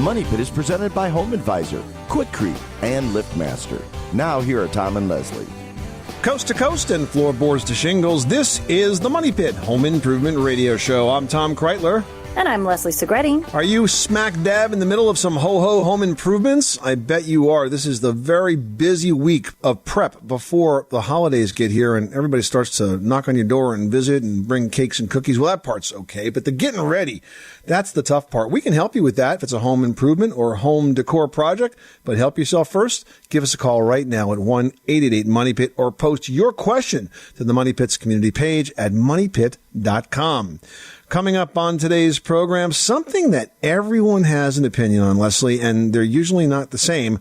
Money Pit is presented by Home Advisor, Quikrete, and LiftMaster. Now here are Tom and Leslie. Coast to coast and floorboards to shingles, this is the Money Pit Home Improvement Radio Show. I'm Tom Kreitler. And I'm Leslie Segretti. Are you smack dab in the middle of some ho-ho home improvements? I bet you are. This is the very busy week of prep before the holidays get here and everybody starts to knock on your door and visit and bring cakes and cookies. Well, that part's okay, but the getting ready, that's the tough part. We can help you with that if it's a home improvement or home decor project, but help yourself first. Give us a call right now at 1-888-MONEYPIT or post your question to the Money Pit's community page at moneypit.com. Coming up on today's program, something that everyone has an opinion on, Leslie, and they're usually not the same.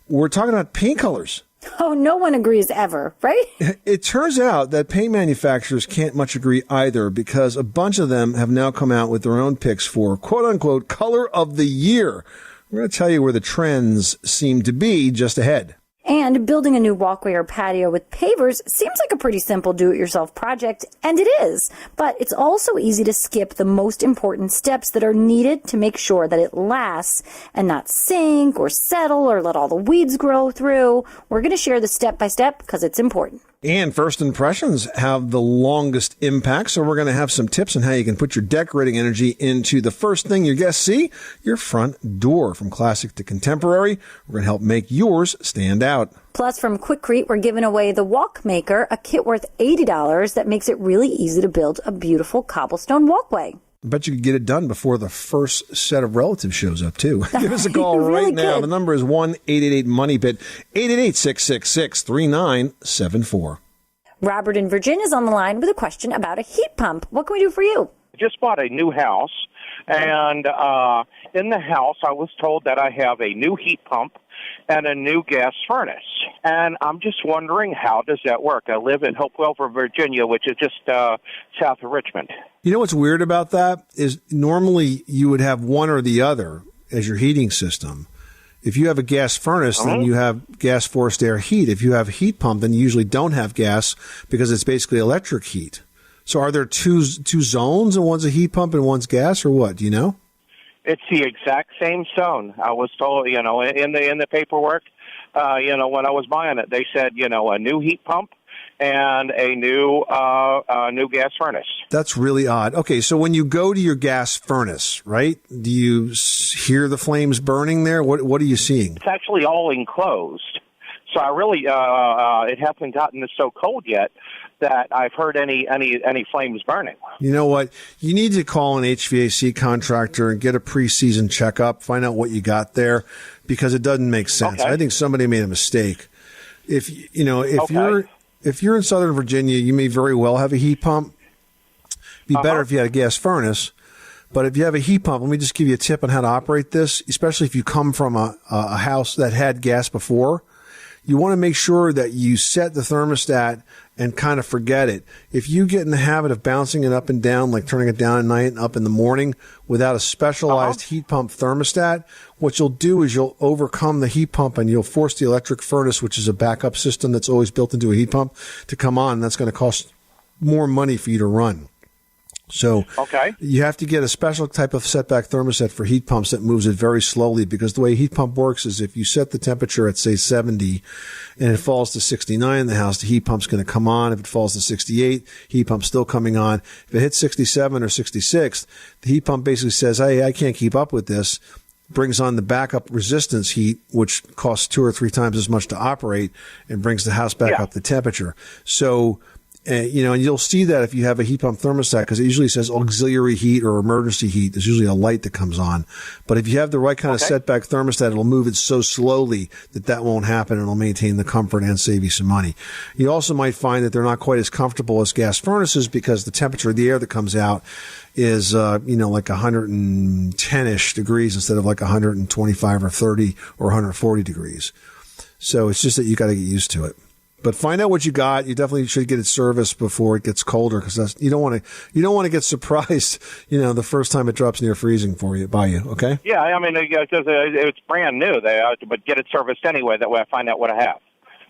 We're talking about paint colors. Oh, no one agrees ever, right? It turns out that paint manufacturers can't much agree either because a bunch of them have now come out with their own picks for quote-unquote color of the year. We're going to tell you where the trends seem to be just ahead. And building a new walkway or patio with pavers seems like a pretty simple do-it-yourself project, and it is. But it's also easy to skip the most important steps that are needed to make sure that it lasts and not sink or settle or let all the weeds grow through. We're going to share the step-by-step because it's important. And first impressions have the longest impact, so we're going to have some tips on how you can put your decorating energy into the first thing your guests see, your front door. From classic to contemporary, we're going to help make yours stand out. Plus, from Quikrete, we're giving away the Walk Maker, a kit worth $80 that makes it really easy to build a beautiful cobblestone walkway. I bet you could get it done before the first set of relatives shows up, too. Give us a call really right now. The number is 1-888-MONEYPIT, 888-666-3974. Robert in Virginia is on the line with a question about a heat pump. What can we do for you? Just bought a new house, and in the house I was told that I have a new heat pump and a new gas furnace. And I'm just wondering, how does that work? I live in Hopewell, Virginia, which is just south of Richmond. You know what's weird about that is normally you would have one or the other as your heating system. If you have a gas furnace, then you have gas forced air heat. If you have a heat pump, then you usually don't have gas because it's basically electric heat. So are there two zones and one's a heat pump and one's gas or what? Do you know? It's the exact same zone. I was told, in the paperwork, when I was buying it, they said, a new heat pump and a new gas furnace. That's really odd. Okay, so when you go to your gas furnace, right, do you hear the flames burning there? What are you seeing? It's actually all enclosed. So I really, it hasn't gotten so cold yet that I've heard any flames burning. You know what? You need to call an HVAC contractor and get a pre-season checkup, find out what you got there, because it doesn't make sense. Okay. I think somebody made a mistake. If you're in Southern Virginia, you may very well have a heat pump. It'd be better if you had a gas furnace. But if you have a heat pump, let me just give you a tip on how to operate this, especially if you come from a house that had gas before. You want to make sure that you set the thermostat and kind of forget it. If you get in the habit of bouncing it up and down, like turning it down at night and up in the morning without a specialized heat pump thermostat, what you'll do is you'll overcome the heat pump and you'll force the electric furnace, which is a backup system that's always built into a heat pump, to come on. That's going to cost more money for you to run. So you have to get a special type of setback thermostat for heat pumps that moves it very slowly, because the way a heat pump works is if you set the temperature at, say, 70 and it falls to 69 in the house, the heat pump's going to come on. If it falls to 68, heat pump's still coming on. If it hits 67 or 66, the heat pump basically says, hey, I can't keep up with this. Brings on the backup resistance heat, which costs 2 or 3 times as much to operate, and brings the house back up the temperature. So and you'll see that if you have a heat pump thermostat, because it usually says auxiliary heat or emergency heat. There's usually a light that comes on. But if you have the right kind of setback thermostat, it'll move it so slowly that won't happen, and it'll maintain the comfort and save you some money. You also might find that they're not quite as comfortable as gas furnaces because the temperature of the air that comes out is, like 110-ish degrees instead of like 125 or 30 or 140 degrees. So it's just that you got to get used to it. But find out what you got. You definitely should get it serviced before it gets colder, because you don't want to get surprised, the first time it drops near freezing by you. Okay? Yeah, I mean, it's brand new, but get it serviced anyway. That way, I find out what I have.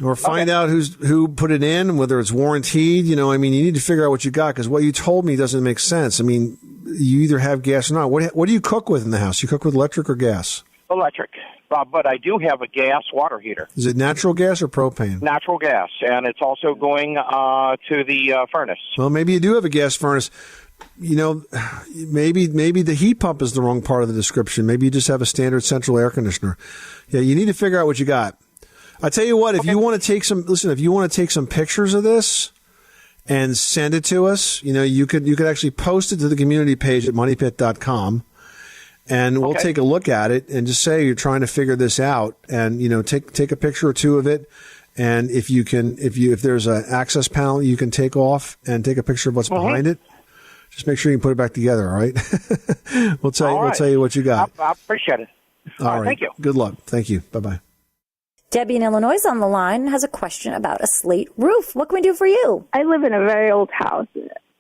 Or find out who put it in, whether it's warranted. You need to figure out what you got, because what you told me doesn't make sense. I mean, you either have gas or not. What do you cook with in the house? You cook with electric or gas? Electric. But I do have a gas water heater. Is it natural gas or propane? Natural gas, and it's also going to the furnace. Well, maybe you do have a gas furnace. You know, maybe the heat pump is the wrong part of the description. Maybe you just have a standard central air conditioner. Yeah, you need to figure out what you got. I tell you what, if you want to take some pictures of this and send it to us, you know, you could actually post it to the community page at moneypit.com. And we'll take a look at it and just say you're trying to figure this out, and you know, take a picture or two of it. And if there's an access panel you can take off and take a picture of what's behind it, just make sure you can put it back together. All right. We'll tell you what you got. I appreciate it. All right. Thank you. Good luck. Thank you. Bye bye. Debbie in Illinois is on the line, has a question about a slate roof. What can we do for you? I live in a very old house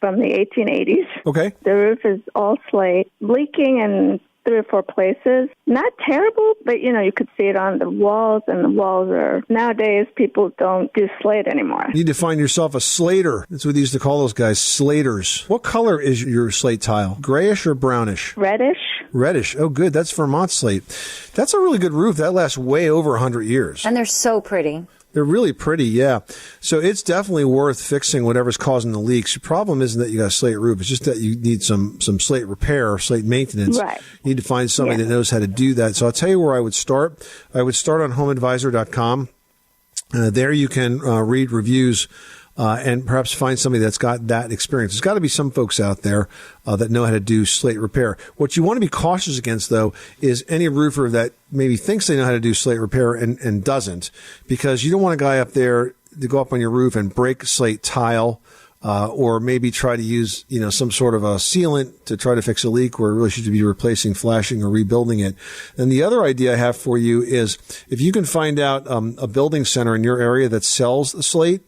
from the 1880s. Okay. The roof is all slate, leaking in 3 or 4 places. Not terrible, but, you know, you could see it on the walls, and the walls are, nowadays, people don't do slate anymore. You need to find yourself a slater. That's what they used to call those guys, slaters. What color is your slate tile? Grayish or brownish? Reddish. Reddish. Oh, good. That's Vermont slate. That's a really good roof. That lasts way over 100 years. And they're so pretty. They're really pretty, yeah. So it's definitely worth fixing whatever's causing the leaks. The problem isn't that you got a slate roof. It's just that you need some slate repair, slate maintenance. Right. You need to find somebody that knows how to do that. So I'll tell you where I would start. I would start on homeadvisor.com. There you can read reviews and perhaps find somebody that's got that experience. There's got to be some folks out there that know how to do slate repair. What you want to be cautious against, though, is any roofer that maybe thinks they know how to do slate repair and doesn't, because you don't want a guy up there to go up on your roof and break slate tile or maybe try to use, you know, some sort of a sealant to try to fix a leak where it really should be replacing, flashing, or rebuilding it. And the other idea I have for you is if you can find out a building center in your area that sells the slate,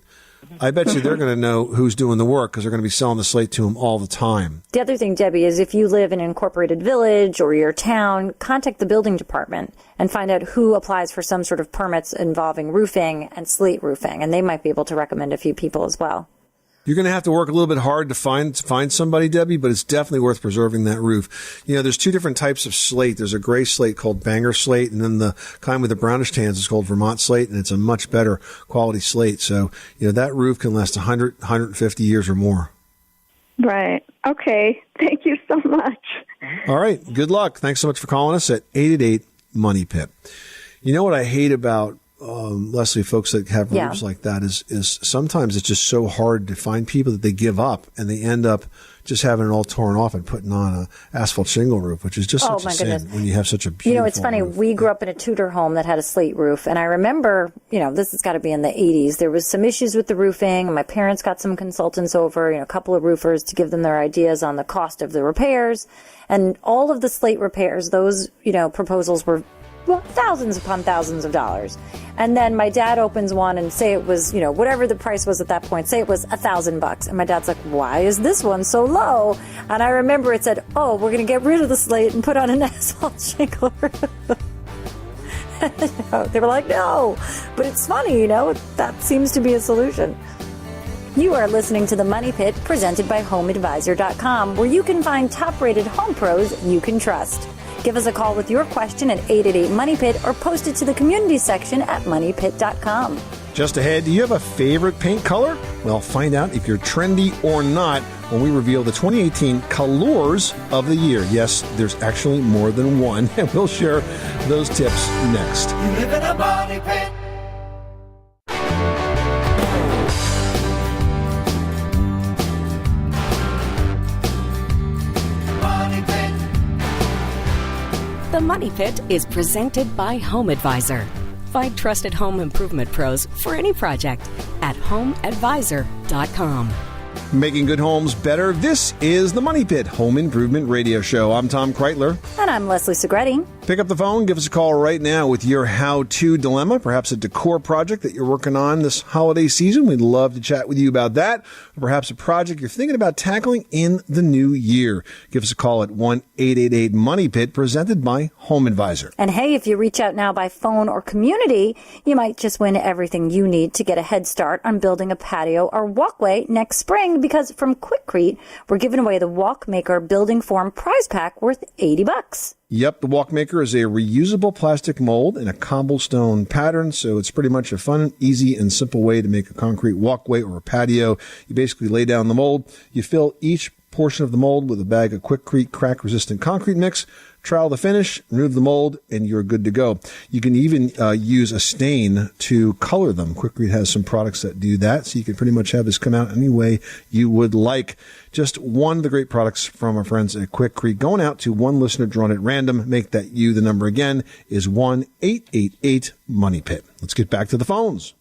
I bet you they're going to know who's doing the work because they're going to be selling the slate to them all the time. The other thing, Debbie, is if you live in an incorporated village or your town, contact the building department and find out who applies for some sort of permits involving roofing and slate roofing, and they might be able to recommend a few people as well. You're going to have to work a little bit hard to find somebody, Debbie, but it's definitely worth preserving that roof. You know, there's 2 different types of slate. There's a gray slate called Bangor slate, and then the kind with the brownish tans is called Vermont slate, and it's a much better quality slate. So, you know, that roof can last 100, 150 years or more. Right. Okay. Thank you so much. All right. Good luck. Thanks so much for calling us at 888-MONEY-PIT. You know what I hate about Leslie, folks that have roofs like that is sometimes it's just so hard to find people that they give up and they end up just having it all torn off and putting on a asphalt shingle roof, which is just such a sin when you have such a beautiful You know, it's funny. roof. We grew up in a Tudor home that had a slate roof, and I remember, you know, this has got to be in the 80s. There was some issues with the roofing, and my parents got some consultants over, you know, a couple of roofers to give them their ideas on the cost of the repairs, and all of the slate repairs, those, you know, proposals were thousands upon thousands of dollars. And then my dad opens one and say it was, you know, whatever the price was at that point, say it was $1,000. And my dad's like, why is this one so low? And I remember it said, oh, we're going to get rid of the slate and put on an asphalt shingle roof. They were like, no. But it's funny, you know, that seems to be a solution. You are listening to The Money Pit, presented by HomeAdvisor.com, where you can find top-rated home pros you can trust. Give us a call with your question at 888-MONEY-PIT or post it to the community section at MoneyPit.com. Just ahead, do you have a favorite paint color? Well, find out if you're trendy or not when we reveal the 2018 Colors of the Year. Yes, there's actually more than one, and we'll share those tips next. You live in a money pit. The Money Pit is presented by Home Advisor. Find trusted home improvement pros for any project at HomeAdvisor.com. Making good homes better. This is the Money Pit Home Improvement Radio Show. I'm Tom Kreitler. And I'm Leslie Segretti. Pick up the phone, give us a call right now with your how-to dilemma, perhaps a decor project that you're working on this holiday season. We'd love to chat with you about that, or perhaps a project you're thinking about tackling in the new year. Give us a call at 1-888-MONEY-PIT, presented by Home Advisor. And hey, if you reach out now by phone or community, you might just win everything you need to get a head start on building a patio or walkway next spring, because from Quikrete, we're giving away the Walkmaker Building Form prize pack worth $80. Yep, the Walkmaker is a reusable plastic mold in a cobblestone pattern, so it's pretty much a fun, easy, and simple way to make a concrete walkway or a patio. You basically lay down the mold, you fill each portion of the mold with a bag of Quikrete crack-resistant concrete mix, trowel the finish, remove the mold, and you're good to go. You can even use a stain to color them. Quikrete has some products that do that, so you can pretty much have this come out any way you would like. Just one of the great products from our friends at Quikrete. Going out to one listener drawn at random. Make that you. The number again is 1-888-MONEY-PIT. Let's get back to the phones.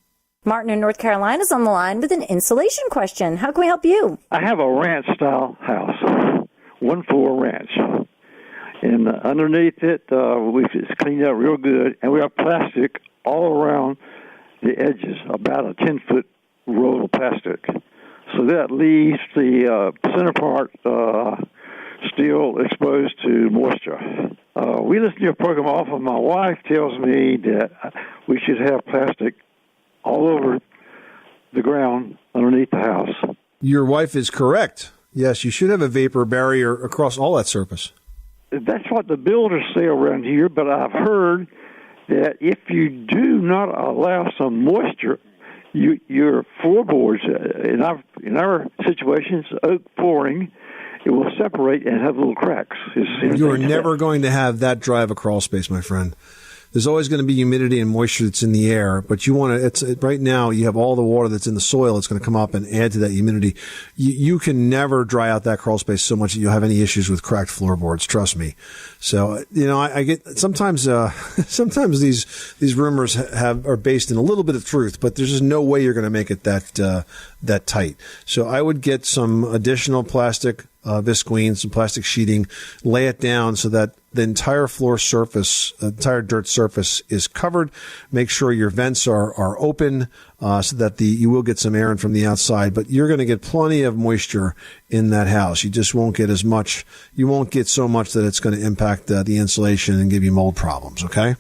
Martin in North Carolina is on the line with an insulation question. How can we help you? I have a ranch-style house, one-floor ranch. And underneath it, it's cleaned up real good, and we have plastic all around the edges, about a 10-foot roll of plastic. So that leaves the center part still exposed to moisture. We listen to your program often. My wife tells me that we should have plastic all over the ground underneath the house. Your wife is correct. Yes, you should have a vapor barrier across all that surface. That's what the builders say around here, but I've heard that if you do not allow some moisture, your floorboards, in our situations, oak flooring, it will separate and have little cracks. You're never going to have that dry of a crawl space, my friend. There's always going to be humidity and moisture that's in the air, but you want to, right now you have all the water that's in the soil that's going to come up and add to that humidity. You can never dry out that crawl space so much that you'll have any issues with cracked floorboards, trust me. So, I get, sometimes these rumors are based in a little bit of truth, but there's just no way you're going to make it that tight. So I would get some additional plastic, visqueen, some plastic sheeting, lay it down so that the entire floor surface, entire dirt surface is covered. Make sure your vents are open so that you will get some air in from the outside, but you're going to get plenty of moisture in that house. You just won't get as much. You won't get so much that it's going to impact the insulation and give you mold problems, okay?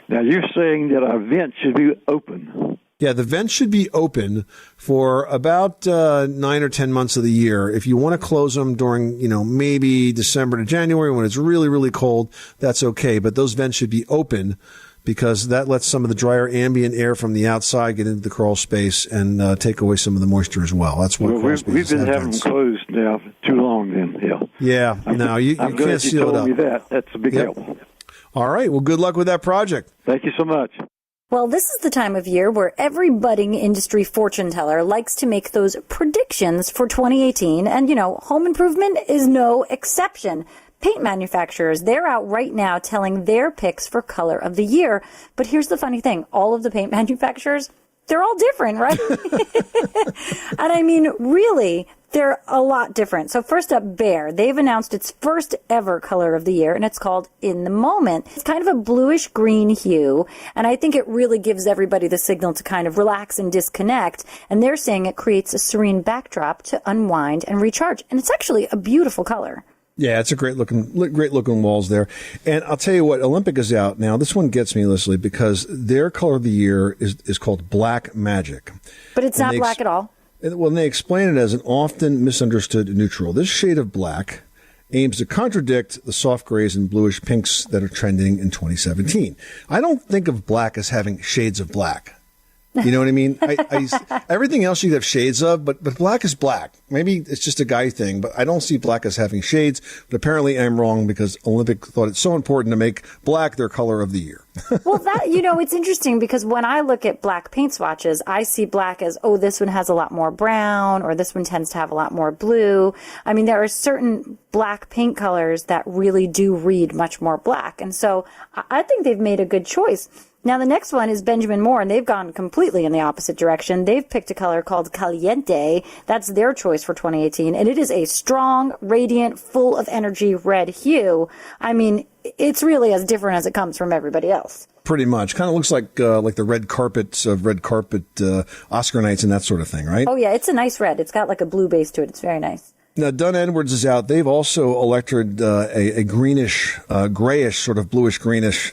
Now, you're saying that our vent should be open. Yeah, the vents should be open for about 9 or 10 months of the year. If you want to close them during, maybe December to January when it's really, really cold, that's okay. But those vents should be open because that lets some of the drier ambient air from the outside get into the crawl space and take away some of the moisture as well. That's what crawl spaces we've been have having vents. them closed now too long then, yeah. Yeah, no, you can't seal it up. I'm glad you told me that. That's a big help. All right, well, good luck with that project. Thank you so much. Well, this is the time of year where every budding industry fortune teller likes to make those predictions for 2018. And, home improvement is no exception. Paint manufacturers, they're out right now telling their picks for color of the year. But here's the funny thing. All of the paint manufacturers, they're all different, right? And I mean, really, they're a lot different. So first up, Behr. They've announced its first ever color of the year, and it's called In the Moment. It's kind of a bluish green hue, and I think it really gives everybody the signal to kind of relax and disconnect. And they're saying it creates a serene backdrop to unwind and recharge. And it's actually a beautiful color. Yeah, it's a great looking walls there. And I'll tell you what, Olympic is out now. This one gets me, Leslie, because their color of the year is called Black Magic. But it's not black at all. Well, they explain it as an often misunderstood neutral. This shade of black aims to contradict the soft grays and bluish pinks that are trending in 2017. I don't think of black as having shades of black. You know what I mean? Everything else you have shades of, but black is black. Maybe it's just a guy thing, but I don't see black as having shades. But apparently I'm wrong because Olympic thought it's so important to make black their color of the year. Well, it's interesting because when I look at black paint swatches, I see black as, this one has a lot more brown or this one tends to have a lot more blue. I mean, there are certain black paint colors that really do read much more black. And so I think they've made a good choice. Now, the next one is Benjamin Moore, and they've gone completely in the opposite direction. They've picked a color called Caliente. That's their choice for 2018, and it is a strong, radiant, full of energy red hue. I mean, it's really as different as it comes from everybody else. Pretty much. Kind of looks like the red carpets of red carpet Oscar nights and that sort of thing, right? Oh, yeah, it's a nice red. It's got like a blue base to it. It's very nice. Now, Dunn Edwards is out. They've also elected a greenish, grayish, sort of bluish greenish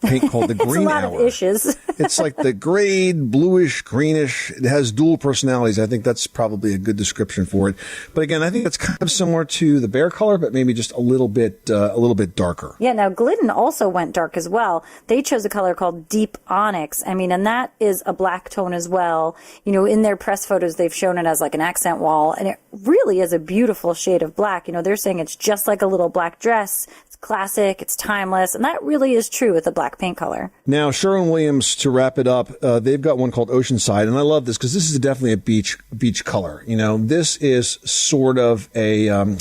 paint called the Green Hour. It's a lot of issues. It's like the grayed, bluish, greenish. It has dual personalities. I think that's probably a good description for it. But again, I think it's kind of similar to the bear color, but maybe just a little bit darker. Yeah, now Glidden also went dark as well. They chose a color called Deep Onyx. I mean, and that is a black tone as well. You know, in their press photos, they've shown it as like an accent wall, and it really is a beautiful shade of black. You know, they're saying it's just like a little black dress. It's classic, it's timeless, and that really is true with the black paint color. Now, Sherwin-Williams, to wrap it up, they've got one called Oceanside, and I love this because this is definitely a beach color. You know, this is sort of a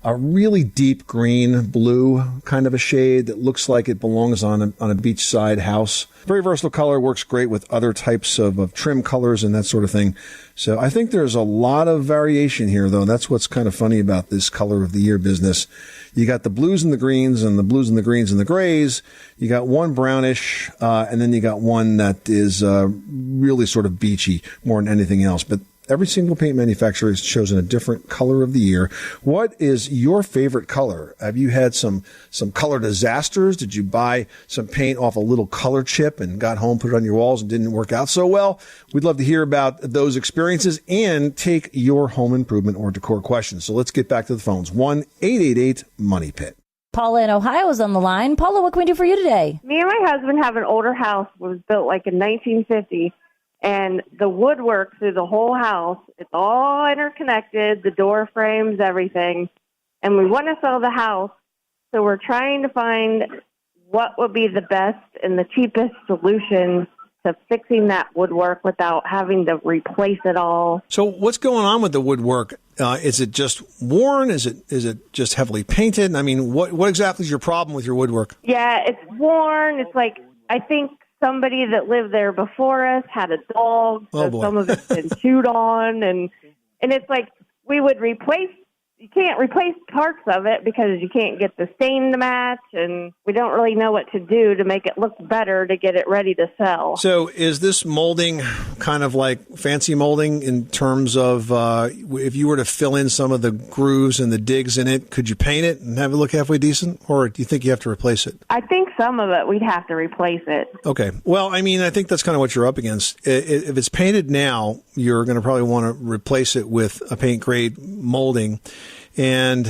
really deep green blue kind of a shade that looks like it belongs on a beachside house. Very versatile color, works great with other types of trim colors and that sort of thing. So I think there's a lot of variation here, though. That's what's kind of funny about this color of the year business. You got the blues and the greens and the blues and the greens and the grays. You got one brownish, and then you got one that is really sort of beachy more than anything else. But every single paint manufacturer has chosen a different color of the year. What is your favorite color? Have you had some color disasters? Did you buy some paint off a little color chip and got home, put it on your walls, and didn't work out so well? We'd love to hear about those experiences and take your home improvement or decor questions. So let's get back to the phones. 1-888-MONEY-PIT. Paula in Ohio is on the line. Paula, what can we do for you today? Me and my husband have an older house. It was built like in 1950. And the woodwork through the whole house, it's all interconnected, the door frames, everything. And we want to sell the house, so we're trying to find what would be the best and the cheapest solution to fixing that woodwork without having to replace it all. So what's going on with the woodwork? Is it just worn? Is it just heavily painted? I mean, what exactly is your problem with your woodwork? Yeah, it's worn. It's like, I think somebody that lived there before us had a dog, so some of it's been chewed on, and it's like we would replace. You can't replace parts of it because you can't get the stain to match, and we don't really know what to do to make it look better to get it ready to sell. So is this molding kind of like fancy molding in terms of if you were to fill in some of the grooves and the digs in it, could you paint it and have it look halfway decent, or do you think you have to replace it? I think some of it we'd have to replace it. Okay. Well, I mean, I think that's kind of what you're up against. If it's painted now, you're going to probably want to replace it with a paint grade molding. And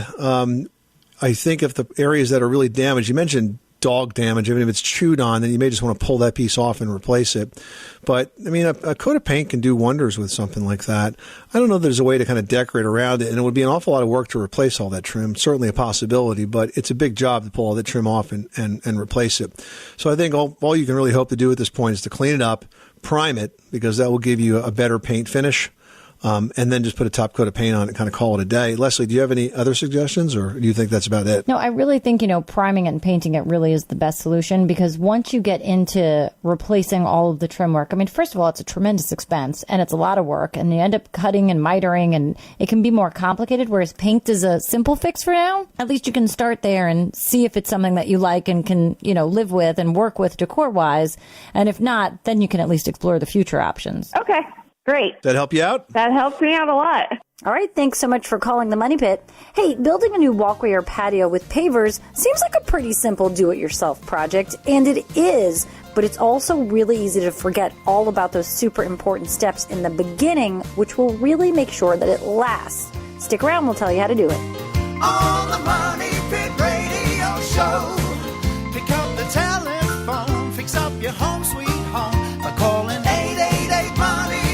I think if the areas that are really damaged, you mentioned dog damage, even if it's chewed on, then you may just want to pull that piece off and replace it. But, I mean, a coat of paint can do wonders with something like that. I don't know if there's a way to kind of decorate around it, and it would be an awful lot of work to replace all that trim. Certainly a possibility, but it's a big job to pull all that trim off and replace it. So I think all you can really hope to do at this point is to clean it up, prime it, because that will give you a better paint finish. And then just put a top coat of paint on it and kind of call it a day. Leslie, do you have any other suggestions, or do you think that's about it? No, I really think, priming it and painting it really is the best solution, because once you get into replacing all of the trim work, I mean, first of all, it's a tremendous expense and it's a lot of work, and you end up cutting and mitering, and it can be more complicated, whereas paint is a simple fix for now. At least you can start there and see if it's something that you like and can, live with and work with decor-wise. And if not, then you can at least explore the future options. Okay. Great. Does that help you out? That helps me out a lot. All right, thanks so much for calling the Money Pit. Hey, building a new walkway or patio with pavers seems like a pretty simple do-it-yourself project, and it is, but it's also really easy to forget all about those super important steps in the beginning, which will really make sure that it lasts. Stick around, we'll tell you how to do it. On the Money Pit Radio Show, pick up the telephone, fix up your home sweet home by calling 888-MONEY.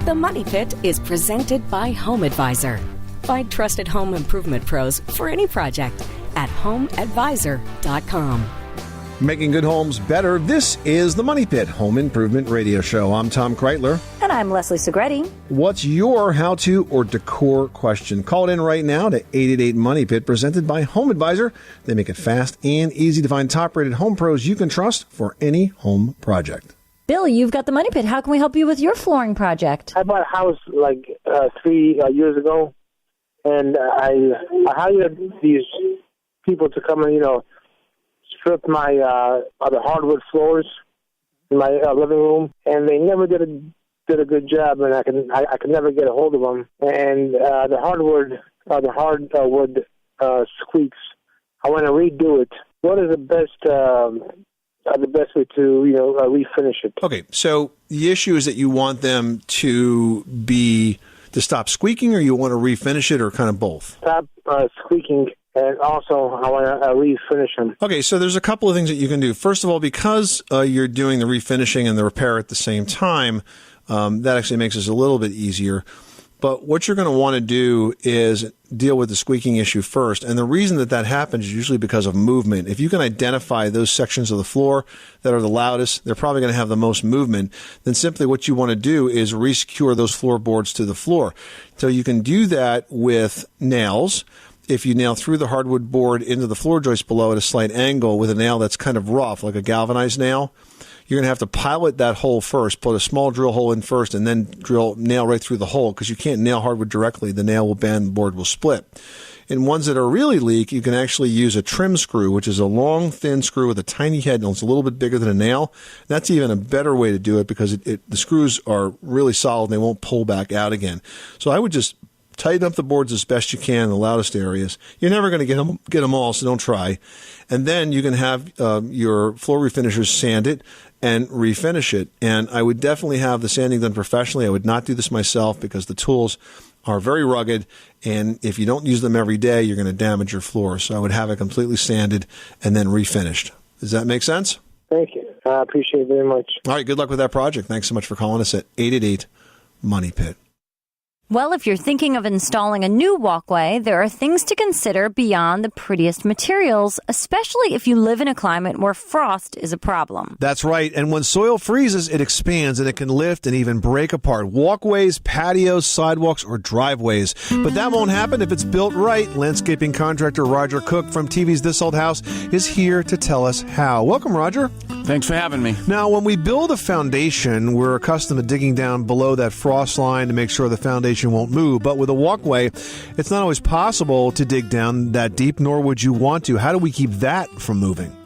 The Money Pit is presented by Home Advisor. Find trusted home improvement pros for any project at homeadvisor.com. Making good homes better. This is the Money Pit Home Improvement Radio Show. I'm Tom Kreitler. And I'm Leslie Segretti. What's your how-to or decor question? Call it in right now to 888-MONEY-PIT, presented by Home Advisor. They make it fast and easy to find top-rated home pros you can trust for any home project. Bill, you've got the Money Pit. How can we help you with your flooring project? I bought a house like 3 years ago, and I hired these people to come and, strip my the hardwood floors in my living room, and they never did did a good job, and I could never get a hold of them. And the hardwood squeaks. I want to redo it. What is the best way to refinish it? Okay, so the issue is that you want them to stop squeaking, or you want to refinish it, or kind of both? Stop squeaking. And also, I want to refinish them. Okay, so there's a couple of things that you can do. First of all, because you're doing the refinishing and the repair at the same time, that actually makes this a little bit easier. But what you're going to want to do is deal with the squeaking issue first. And the reason that happens is usually because of movement. If you can identify those sections of the floor that are the loudest, they're probably going to have the most movement, then simply what you want to do is resecure those floorboards to the floor. So you can do that with nails. If you nail through the hardwood board into the floor joist below at a slight angle with a nail that's kind of rough, like a galvanized nail, you're going to have to pilot that hole first, put a small drill hole in first, and then nail right through the hole, because you can't nail hardwood directly. The nail will bend, the board will split. In ones that are really leak, you can actually use a trim screw, which is a long, thin screw with a tiny head, and it's a little bit bigger than a nail. That's even a better way to do it, because the screws are really solid and they won't pull back out again. So I would just tighten up the boards as best you can in the loudest areas. You're never going to get them all, so don't try. And then you can have your floor refinishers sand it and refinish it. And I would definitely have the sanding done professionally. I would not do this myself, because the tools are very rugged, and if you don't use them every day, you're going to damage your floor. So I would have it completely sanded and then refinished. Does that make sense? Thank you. I appreciate it very much. All right, good luck with that project. Thanks so much for calling us at 888-MONEY-PIT. Well, if you're thinking of installing a new walkway, there are things to consider beyond the prettiest materials, especially if you live in a climate where frost is a problem. That's right. And when soil freezes, it expands and it can lift and even break apart walkways, patios, sidewalks, or driveways. But that won't happen if it's built right. Landscaping contractor Roger Cook from TV's This Old House is here to tell us how. Welcome, Roger. Thanks for having me. Now, when we build a foundation, we're accustomed to digging down below that frost line to make sure the foundation won't move. But with a walkway, it's not always possible to dig down that deep, nor would you want to. How do we keep that from moving?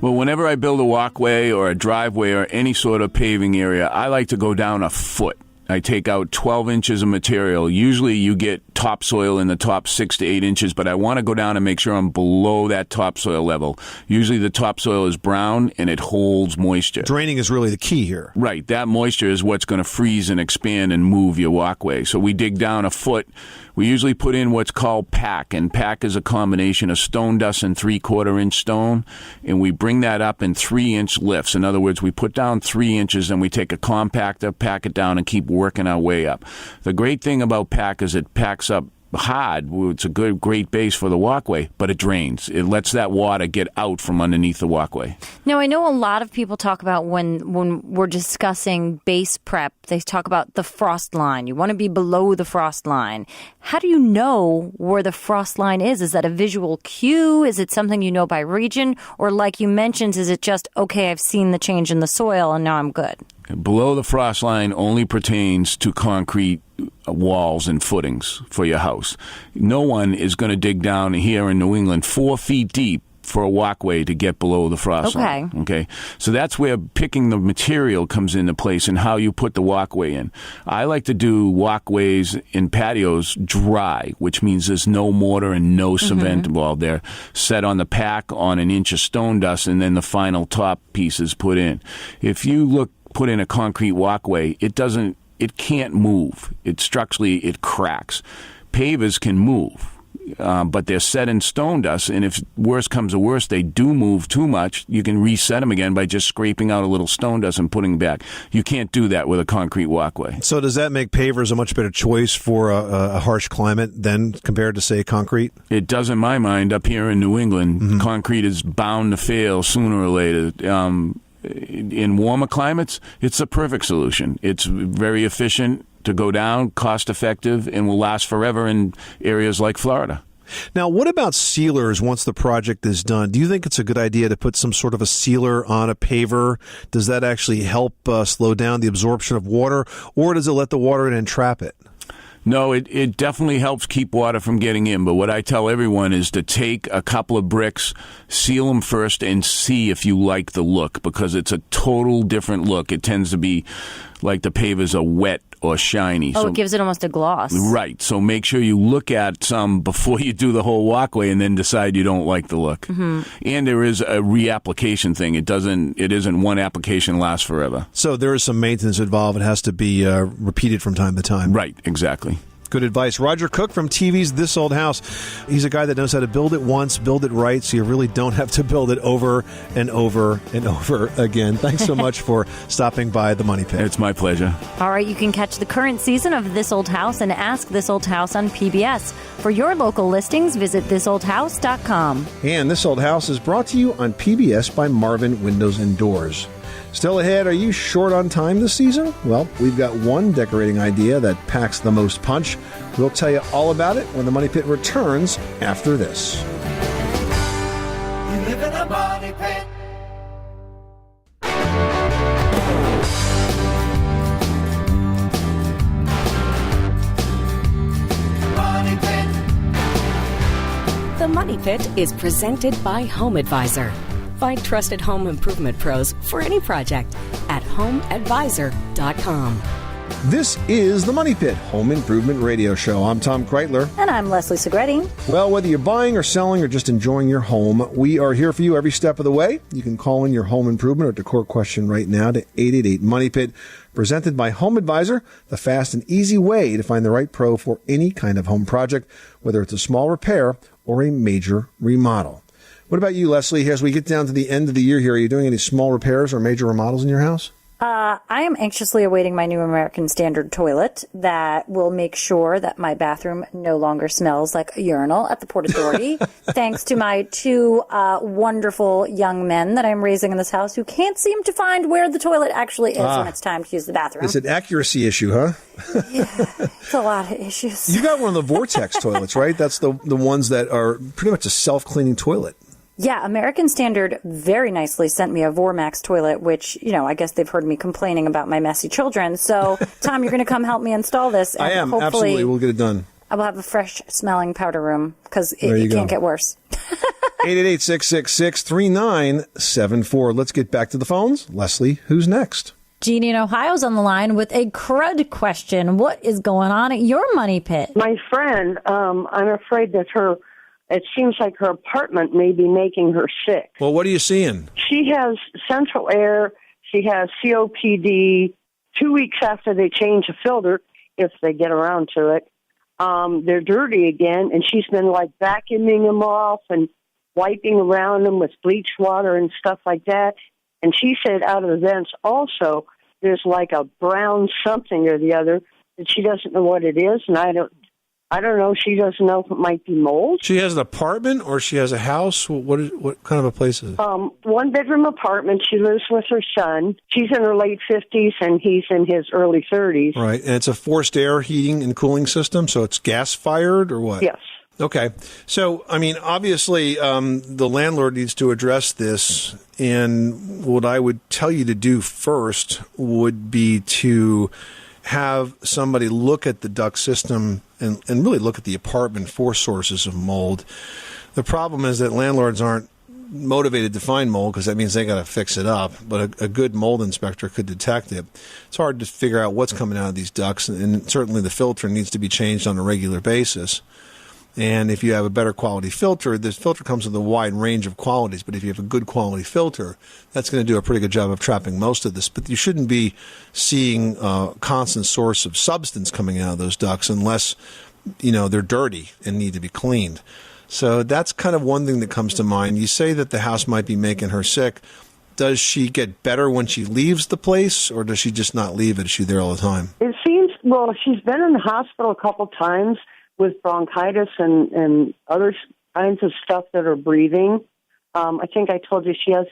Well, whenever I build a walkway or a driveway or any sort of paving area, I like to go down a foot. I take out 12 inches of material. Usually you get topsoil in the top 6 to 8 inches, but I want to go down and make sure I'm below that topsoil level. Usually the topsoil is brown and it holds moisture. Draining is really the key here. Right. That moisture is what's going to freeze and expand and move your walkway. So we dig down a foot. We usually put in what's called pack, and pack is a combination of stone dust and 3/4 inch stone, and we bring that up in 3-inch lifts. In other words, we put down 3 inches and we take a compactor, pack it down, and keep working our way up. The great thing about pack is it packs up hard. It's a great base for the walkway, but it drains. It lets that water get out from underneath the walkway. Now, I know a lot of people talk about when we're discussing base prep, they talk about the frost line. You want to be below the frost line. How do you know where the frost line is? Is that a visual cue? Is it something you know by region? Or like you mentioned, is it just, okay, I've seen the change in the soil and now I'm good? Below the frost line only pertains to concrete walls and footings for your house. No one is going to dig down here in New England 4 feet deep for a walkway to get below the frost line. Okay. So that's where picking the material comes into place and how you put the walkway in. I like to do walkways in patios dry, which means there's no mortar and no cement involved there. Set on the pack on 1 inch of stone dust, and then the final top piece is put in. If you put in a concrete walkway, it can't move. Structurally, it cracks. Pavers can move, but they're set in stone dust, and if worse comes to worse, they do move too much, you can reset them again by just scraping out a little stone dust and putting them back. You can't do that with a concrete walkway. So does that make pavers a much better choice for a harsh climate than compared to, say, concrete? It does in my mind. Up here in New England, concrete is bound to fail sooner or later. In warmer climates, it's a perfect solution. It's very efficient to go down, cost-effective, and will last forever in areas like Florida. Now, what about sealers once the project is done? Do you think it's a good idea to put some sort of a sealer on a paver? Does that actually help slow down the absorption of water, or does it let the water in and trap it? No, it definitely helps keep water from getting in. But what I tell everyone is to take a couple of bricks, seal them first, and see if you like the look, because it's a total different look. It tends to be like the pavers are wet or shiny. Oh, so, it gives it almost a gloss. Right. So make sure you look at some before you do the whole walkway and then decide you don't like the look. Mm-hmm. And there is a reapplication thing. It isn't one application lasts forever. So there is some maintenance involved. It has to be repeated from time to time. Right. Exactly. Good advice. Roger Cook from TV's This Old House. He's a guy that knows how to build it once, build it right, so you really don't have to build it over and over and over again. Thanks so much for stopping by the Money Pit. It's my pleasure. All right, you can catch the current season of This Old House and Ask This Old House on PBS. For your local listings, visit thisoldhouse.com. And This Old House is brought to you on PBS by Marvin Windows and Doors. Still ahead, are you short on time this season? Well, we've got one decorating idea that packs the most punch. We'll tell you all about it when the Money Pit returns after this. You live in a money pit. Money Pit. The Money Pit is presented by Home Advisor. Find trusted home improvement pros for any project at homeadvisor.com. This is the Money Pit Home Improvement Radio Show. I'm Tom Kreitler. And I'm Leslie Segretti. Well, whether you're buying or selling or just enjoying your home, we are here for you every step of the way. You can call in your home improvement or decor question right now to 888-MONEY-PIT, presented by Home Advisor, the fast and easy way to find the right pro for any kind of home project, whether it's a small repair or a major remodel. What about you, Leslie? As we get down to the end of the year here, are you doing any small repairs or major remodels in your house? I am anxiously awaiting my new American Standard toilet that will make sure that my bathroom no longer smells like a urinal at the Port Authority, thanks to my two wonderful young men that I'm raising in this house who can't seem to find where the toilet actually is when it's time to use the bathroom. It's an accuracy issue, huh? Yeah, it's a lot of issues. You got one of the Vortex toilets, right? That's the ones that are pretty much a self-cleaning toilet. Yeah, American Standard very nicely sent me a Vormax toilet, which, I guess they've heard me complaining about my messy children. So, Tom, you're going to come help me install this. And I am. Hopefully, absolutely. We'll get it done. I will have a fresh-smelling powder room because it can't get worse. 888-666-3974. Let's get back to the phones. Leslie, who's next? Jeannie in Ohio's on the line with a crud question. What is going on at your Money Pit? My friend, I'm afraid that it seems like her apartment may be making her sick. Well, what are you seeing? She has central air. She has COPD. 2 weeks after they change the filter, if they get around to it, they're dirty again, and she's been vacuuming them off and wiping around them with bleach water and stuff like that. And she said out of the vents also there's a brown something or the other that she doesn't know what it is, and I don't know. She doesn't know if it might be mold. She has an apartment or she has a house? What kind of a place is it? 1-bedroom apartment. She lives with her son. She's in her late 50s and he's in his early 30s. Right. And it's a forced air heating and cooling system, so it's gas-fired or what? Yes. Okay. So, obviously, the landlord needs to address this. And what I would tell you to do first would be to have somebody look at the duct system and really look at the apartment for sources of mold. The problem is that landlords aren't motivated to find mold because that means they got to fix it up. But a good mold inspector could detect it. It's hard to figure out what's coming out of these ducts, and certainly the filter needs to be changed on a regular basis. And if you have a better quality filter, this filter comes with a wide range of qualities. But if you have a good quality filter, that's going to do a pretty good job of trapping most of this. But you shouldn't be seeing a constant source of substance coming out of those ducts unless, they're dirty and need to be cleaned. So that's kind of one thing that comes to mind. You say that the house might be making her sick. Does she get better when she leaves the place, or does she just not leave it? Is she there all the time? It seems, she's been in the hospital a couple times with bronchitis and other kinds of stuff that are breathing. I think I told you she has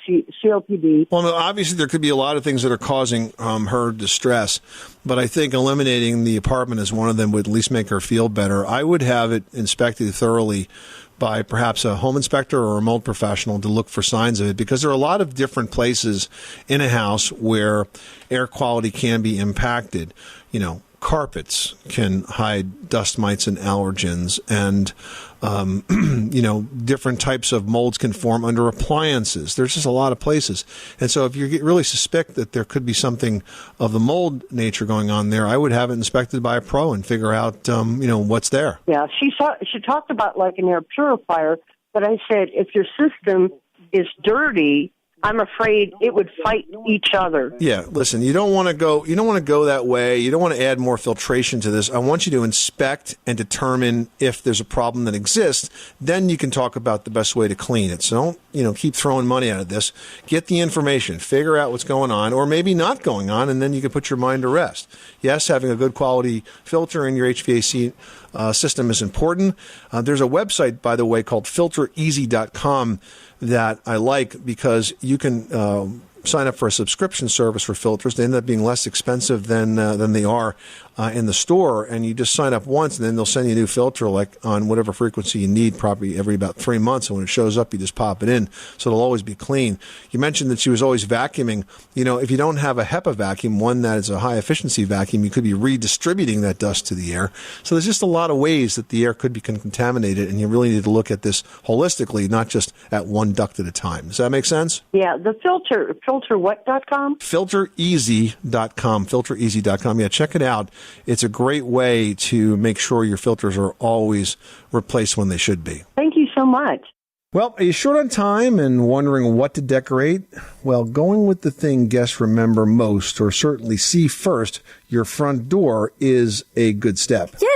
COPD. Well, no, obviously there could be a lot of things that are causing her distress, but I think eliminating the apartment as one of them would at least make her feel better. I would have it inspected thoroughly by perhaps a home inspector or a mold professional to look for signs of it, because there are a lot of different places in a house where air quality can be impacted. carpets can hide dust mites and allergens, and different types of molds can form under appliances. There's just a lot of places. And so if you really suspect that there could be something of the mold nature going on there, I would have it inspected by a pro and figure out, what's there. Yeah, she talked about like an air purifier, but I said if your system is dirty, I'm afraid it would fight each other. Yeah, listen, you don't want to go that way. You don't want to add more filtration to this. I want you to inspect and determine if there's a problem that exists. Then you can talk about the best way to clean it. So don't, keep throwing money at this. Get the information, figure out what's going on, or maybe not going on, and then you can put your mind to rest. Yes, having a good quality filter in your HVAC system is important. There's a website, by the way, called filtereasy.com that I like because you can sign up for a subscription service for filters. They end up being less expensive than they are in the store, and you just sign up once, and then they'll send you a new filter like on whatever frequency you need, probably every about 3 months. And when it shows up, you just pop it in, so it'll always be clean. You mentioned that she was always vacuuming. If you don't have a HEPA vacuum, one that is a high efficiency vacuum, you could be redistributing that dust to the air. So there's just a lot of ways that the air could be contaminated, and you really need to look at this holistically, not just at one duct at a time. Does that make sense? Yeah, the filterwhat.com? Filtereasy.com. Filtereasy.com. Yeah, check it out. It's a great way to make sure your filters are always replaced when they should be. Thank you so much. Well, are you short on time and wondering what to decorate? Well, going with the thing guests remember most, or certainly see first, your front door, is a good step. Yeah,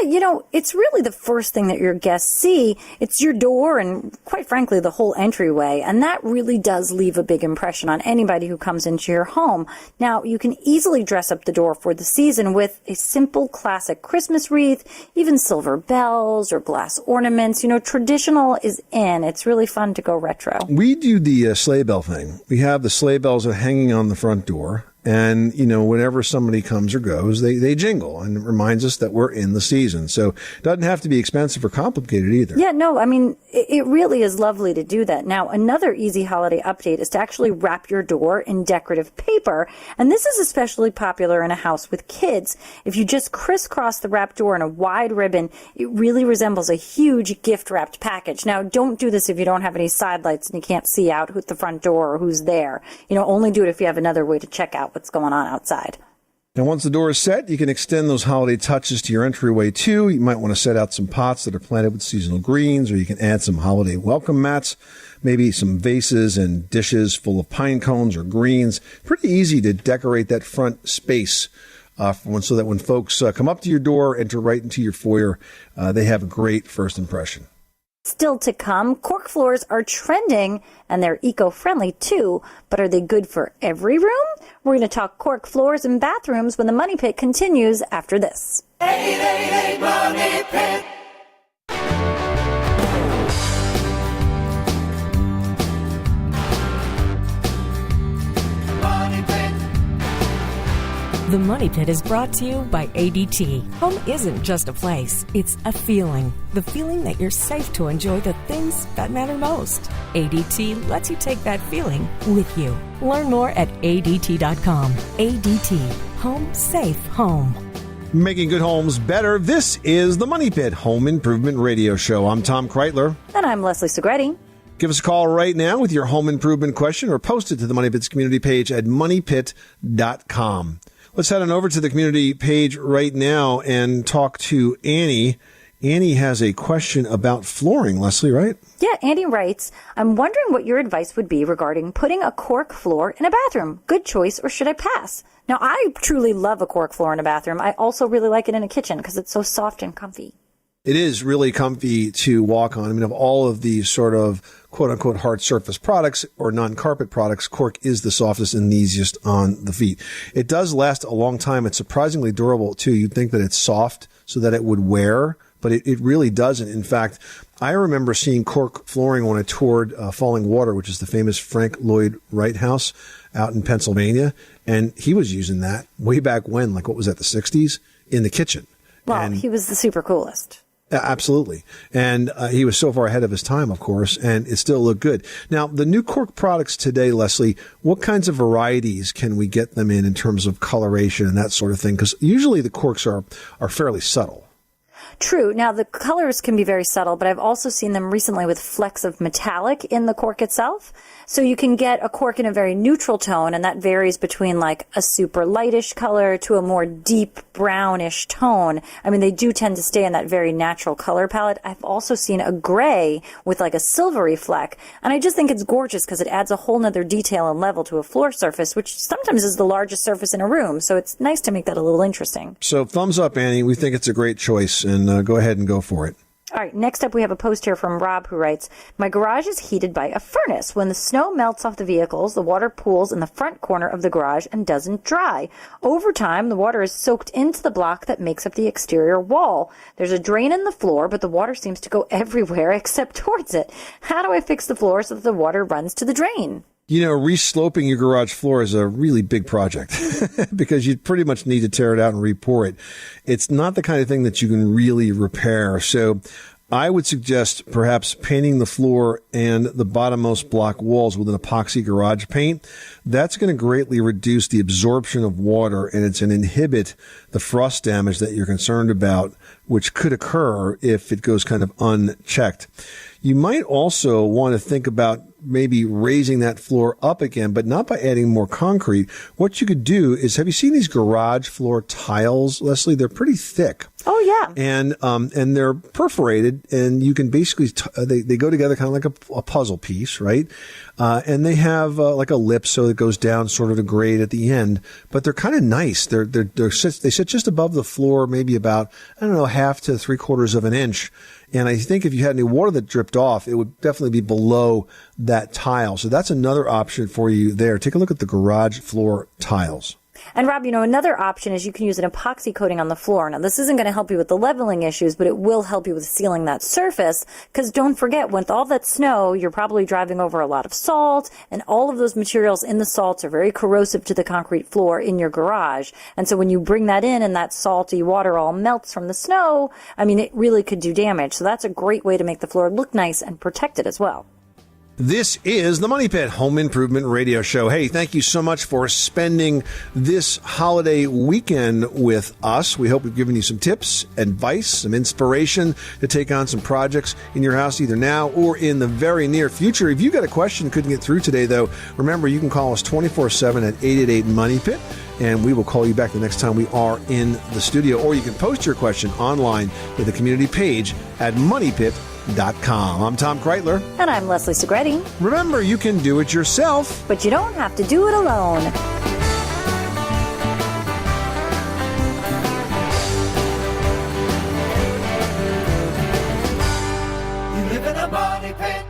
it's really the first thing that your guests see. It's your door and, quite frankly, the whole entryway. And that really does leave a big impression on anybody who comes into your home. Now, you can easily dress up the door for the season with a simple classic Christmas wreath, even silver bells or glass ornaments. Traditional is in. It's really fun to go retro. We do the sleigh bell thing. We have the sleigh bells are hanging on the front door. And, whenever somebody comes or goes, they jingle, and it reminds us that we're in the season. So it doesn't have to be expensive or complicated either. Yeah, no, it really is lovely to do that. Now, another easy holiday update is to actually wrap your door in decorative paper. And this is especially popular in a house with kids. If you just crisscross the wrapped door in a wide ribbon, it really resembles a huge gift-wrapped package. Now, don't do this if you don't have any side lights and you can't see out the front door or who's there. Only do it if you have another way to check out what's going on outside. Now, once the door is set, you can extend those holiday touches to your entryway, too. You might want to set out some pots that are planted with seasonal greens, or you can add some holiday welcome mats, maybe some vases and dishes full of pine cones or greens. Pretty easy to decorate that front space so that when folks come up to your door, enter right into your foyer, they have a great first impression. Still to come, cork floors are trending and they're eco-friendly too, but are they good for every room? We're going to talk cork floors and bathrooms when the Money Pit continues after this. 888 Money Pit. The Money Pit is brought to you by ADT. Home isn't just a place, it's a feeling. The feeling that you're safe to enjoy the things that matter most. ADT lets you take that feeling with you. Learn more at ADT.com. ADT. Home safe home. Making good homes better. This is the Money Pit Home Improvement Radio Show. I'm Tom Kreitler. And I'm Leslie Segretti. Give us a call right now with your home improvement question, or post it to the Money Pit's community page at moneypit.com. Let's head on over to the community page right now and talk to Annie. Annie has a question about flooring, Leslie, right? Yeah, Annie writes, I'm wondering what your advice would be regarding putting a cork floor in a bathroom. Good choice, or should I pass? Now, I truly love a cork floor in a bathroom. I also really like it in a kitchen because it's so soft and comfy. It is really comfy to walk on. Of all of these sort of quote-unquote hard surface products or non-carpet products, cork is the softest and the easiest on the feet. It does last a long time. It's surprisingly durable, too. You'd think that it's soft so that it would wear, but it really doesn't. In fact, I remember seeing cork flooring when I toured Falling Water, which is the famous Frank Lloyd Wright house out in Pennsylvania, and he was using that way back when, like what was that, the 60s, in the kitchen. Well, he was the super coolest. Absolutely. And he was so far ahead of his time, of course, and it still looked good. Now, the new cork products today, Leslie, what kinds of varieties can we get them in terms of coloration and that sort of thing? Because usually the corks are fairly subtle. True. Now, the colors can be very subtle, but I've also seen them recently with flecks of metallic in the cork itself. So you can get a cork in a very neutral tone, and that varies between like a super lightish color to a more deep brownish tone. I mean, they do tend to stay in that very natural color palette. I've also seen a gray with like a silvery fleck, and I just think it's gorgeous because it adds a whole nother detail and level to a floor surface, which sometimes is the largest surface in a room. So it's nice to make that a little interesting. So thumbs up, Annie. We think it's a great choice, and go ahead and go for it. All right, next up we have a post here from Rob who writes, my garage is heated by a furnace. When the snow melts off the vehicles, the water pools in the front corner of the garage and doesn't dry. Over time, the water is soaked into the block that makes up the exterior wall. There's a drain in the floor, but the water seems to go everywhere except towards it. How do I fix the floor so that the water runs to the drain? You know, resloping your garage floor is a really big project because you pretty much need to tear it out and re-pour it. It's not the kind of thing that you can really repair. So I would suggest perhaps painting the floor and the bottommost block walls with an epoxy garage paint. That's going to greatly reduce the absorption of water, and it's going to inhibit the frost damage that you're concerned about, which could occur if it goes kind of unchecked. You might also want to think about maybe raising that floor up again, but not by adding more concrete. What you could do is, have you seen these garage floor tiles, Leslie? They're pretty thick. Oh, yeah. And they're perforated, and you can basically, they go together kind of like a puzzle piece, right? And they have like a lip so it goes down sort of to grade at the end, but they're kind of nice. They sit just above the floor, maybe about, I don't know, 1/2 to 3/4 of an inch. And I think if you had any water that dripped off, it would definitely be below that tile. So that's another option for you there. Take a look at the garage floor tiles. And Rob, you know, another option is you can use an epoxy coating on the floor. Now, this isn't going to help you with the leveling issues, but it will help you with sealing that surface. Because don't forget, with all that snow, you're probably driving over a lot of salt, and all of those materials in the salts are very corrosive to the concrete floor in your garage. And so when you bring that in and that salty water all melts from the snow, I mean, it really could do damage. So that's a great way to make the floor look nice and protect it as well. This is the Money Pit Home Improvement Radio Show. Hey, thank you so much for spending this holiday weekend with us. We hope we've given you some tips, advice, some inspiration to take on some projects in your house either now or in the very near future. If you got a question, couldn't get through today, though, remember you can call us 24/7 at 888-MONEY-PIT, and we will call you back the next time we are in the studio. Or you can post your question online at the community page at MoneyPit.com. I'm Tom Kreitler. And I'm Leslie Segretti. Remember, you can do it yourself, but you don't have to do it alone. You live in a money pit.